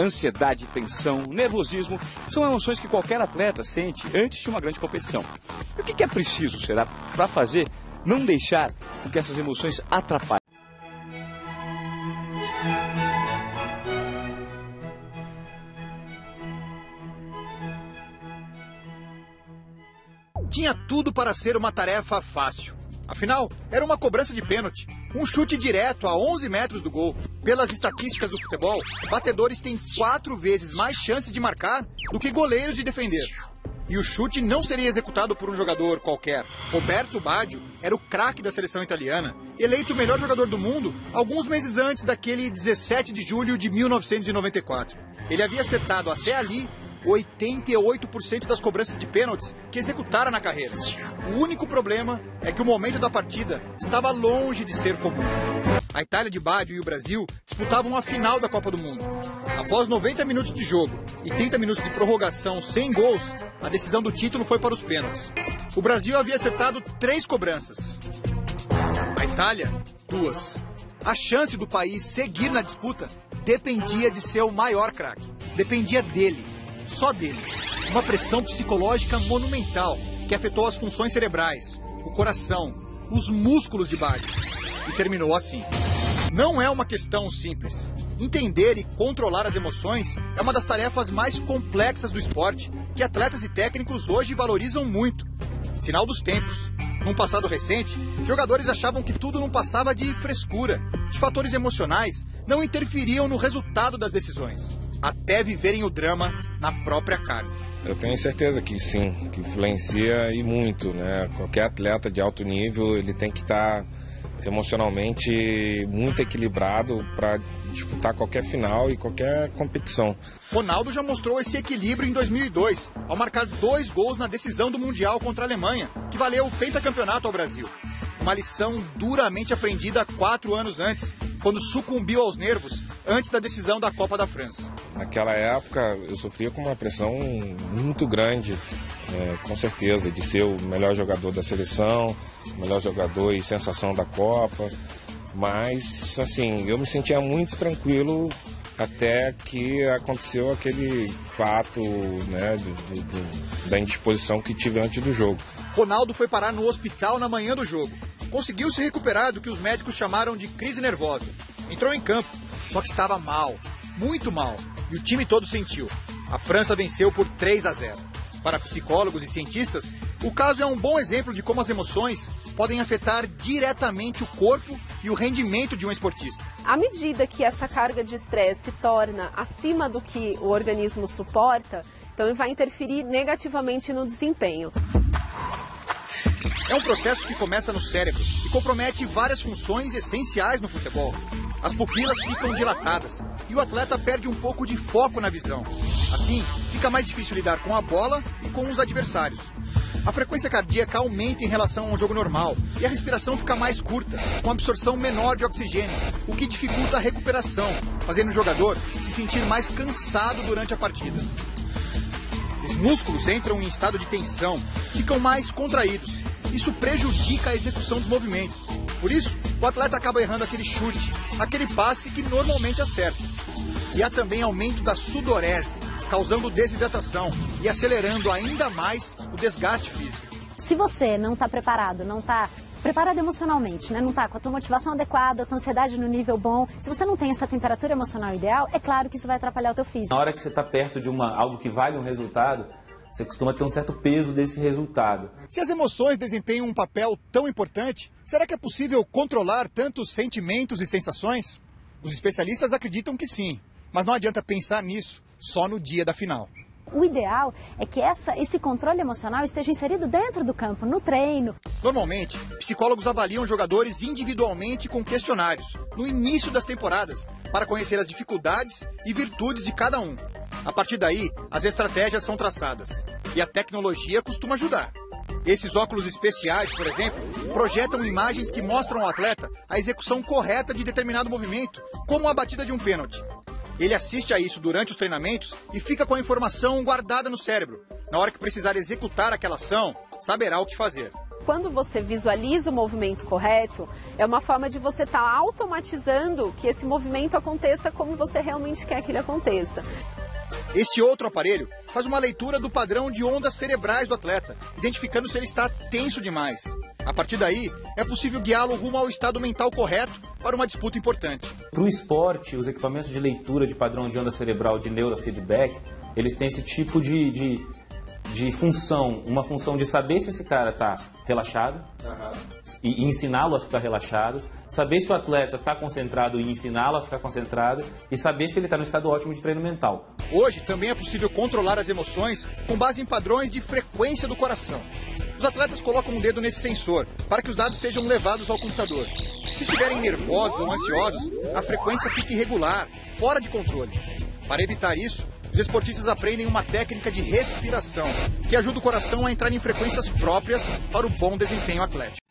ansiedade, tensão, nervosismo são emoções que qualquer atleta sente antes de uma grande competição. E o que é preciso, será, para fazer não deixar que essas emoções atrapalhem? Tinha tudo para ser uma tarefa fácil. Afinal, era uma cobrança de pênalti, um chute direto a 11 metros do gol. Pelas estatísticas do futebol, batedores têm 4 vezes mais chances de marcar do que goleiros de defender. E o chute não seria executado por um jogador qualquer. Roberto Baggio era o craque da seleção italiana, eleito o melhor jogador do mundo alguns meses antes daquele 17 de julho de 1994. Ele havia acertado até ali 88% das cobranças de pênaltis que executara na carreira. O único problema é que o momento da partida estava longe de ser comum. A Itália de Baggio e o Brasil disputavam a final da Copa do Mundo. Após 90 minutos de jogo e 30 minutos de prorrogação sem gols, a decisão do título foi para os pênaltis. O Brasil havia acertado 3 cobranças. A Itália, 2. A chance do país seguir na disputa dependia de seu maior craque. Dependia dele. Só dele. Uma pressão psicológica monumental que afetou as funções cerebrais, o coração, os músculos de Baggio. E terminou assim. Não é uma questão simples. Entender e controlar as emoções é uma das tarefas mais complexas do esporte, que atletas e técnicos hoje valorizam muito. Sinal dos tempos. Num passado recente, jogadores achavam que tudo não passava de frescura, que fatores emocionais não interferiam no resultado das decisões, até viverem o drama na própria carne. Eu tenho certeza que sim, que influencia e muito, né? Qualquer atleta de alto nível, ele tem que estar emocionalmente muito equilibrado para disputar qualquer final e qualquer competição. Ronaldo já mostrou esse equilíbrio em 2002, ao marcar 2 gols na decisão do Mundial contra a Alemanha, que valeu o pentacampeonato ao Brasil. Uma lição duramente aprendida 4 anos antes, quando sucumbiu aos nervos antes da decisão da Copa da França. Naquela época eu sofria com uma pressão muito grande, com certeza, de ser o melhor jogador da seleção, o melhor jogador e sensação da Copa, mas assim, eu me sentia muito tranquilo até que aconteceu aquele fato, né, da indisposição que tive antes do jogo. Ronaldo foi parar no hospital na manhã do jogo. Conseguiu se recuperar do que os médicos chamaram de crise nervosa. Entrou em campo, só que estava mal, muito mal, e o time todo sentiu. A França venceu por 3-0. Para psicólogos e cientistas, o caso é um bom exemplo de como as emoções podem afetar diretamente o corpo e o rendimento de um esportista. À medida que essa carga de estresse se torna acima do que o organismo suporta, então ele vai interferir negativamente no desempenho. É um processo que começa no cérebro e compromete várias funções essenciais no futebol. As pupilas ficam dilatadas e o atleta perde um pouco de foco na visão. Assim, fica mais difícil lidar com a bola e com os adversários. A frequência cardíaca aumenta em relação a um jogo normal e a respiração fica mais curta, com absorção menor de oxigênio, o que dificulta a recuperação, fazendo o jogador se sentir mais cansado durante a partida. Os músculos entram em estado de tensão, ficam mais contraídos. Isso prejudica a execução dos movimentos. Por isso, o atleta acaba errando aquele chute, aquele passe que normalmente acerta. E há também aumento da sudorese, causando desidratação e acelerando ainda mais o desgaste físico. Se você não está preparado, não está preparado emocionalmente, né? Não está com a tua motivação adequada, a tua ansiedade no nível bom, se você não tem essa temperatura emocional ideal, é claro que isso vai atrapalhar o teu físico. Na hora que você está perto de algo que vale um resultado, você costuma ter um certo peso desse resultado. Se as emoções desempenham um papel tão importante, será que é possível controlar tantos sentimentos e sensações? Os especialistas acreditam que sim, mas não adianta pensar nisso só no dia da final. O ideal é que esse controle emocional esteja inserido dentro do campo, no treino. Normalmente, psicólogos avaliam jogadores individualmente com questionários, no início das temporadas, para conhecer as dificuldades e virtudes de cada um. A partir daí, as estratégias são traçadas. E a tecnologia costuma ajudar. Esses óculos especiais, por exemplo, projetam imagens que mostram ao atleta a execução correta de determinado movimento, como a batida de um pênalti. Ele assiste a isso durante os treinamentos e fica com a informação guardada no cérebro. Na hora que precisar executar aquela ação, saberá o que fazer. Quando você visualiza o movimento correto, é uma forma de você estar automatizando que esse movimento aconteça como você realmente quer que ele aconteça. Esse outro aparelho faz uma leitura do padrão de ondas cerebrais do atleta, identificando se ele está tenso demais. A partir daí, é possível guiá-lo rumo ao estado mental correto para uma disputa importante. Para o esporte, os equipamentos de leitura de padrão de onda cerebral de neurofeedback, eles têm esse tipo de função, uma função de saber se esse cara está relaxado e ensiná-lo a ficar relaxado, saber se o atleta está concentrado e ensiná-lo a ficar concentrado e saber se ele está no estado ótimo de treino mental. Hoje também é possível controlar as emoções com base em padrões de frequência do coração. Os atletas colocam um dedo nesse sensor para que os dados sejam levados ao computador. Se estiverem nervosos ou ansiosos, a frequência fica irregular, fora de controle. Para evitar isso, os esportistas aprendem uma técnica de respiração, que ajuda o coração a entrar em frequências próprias para o bom desempenho atlético.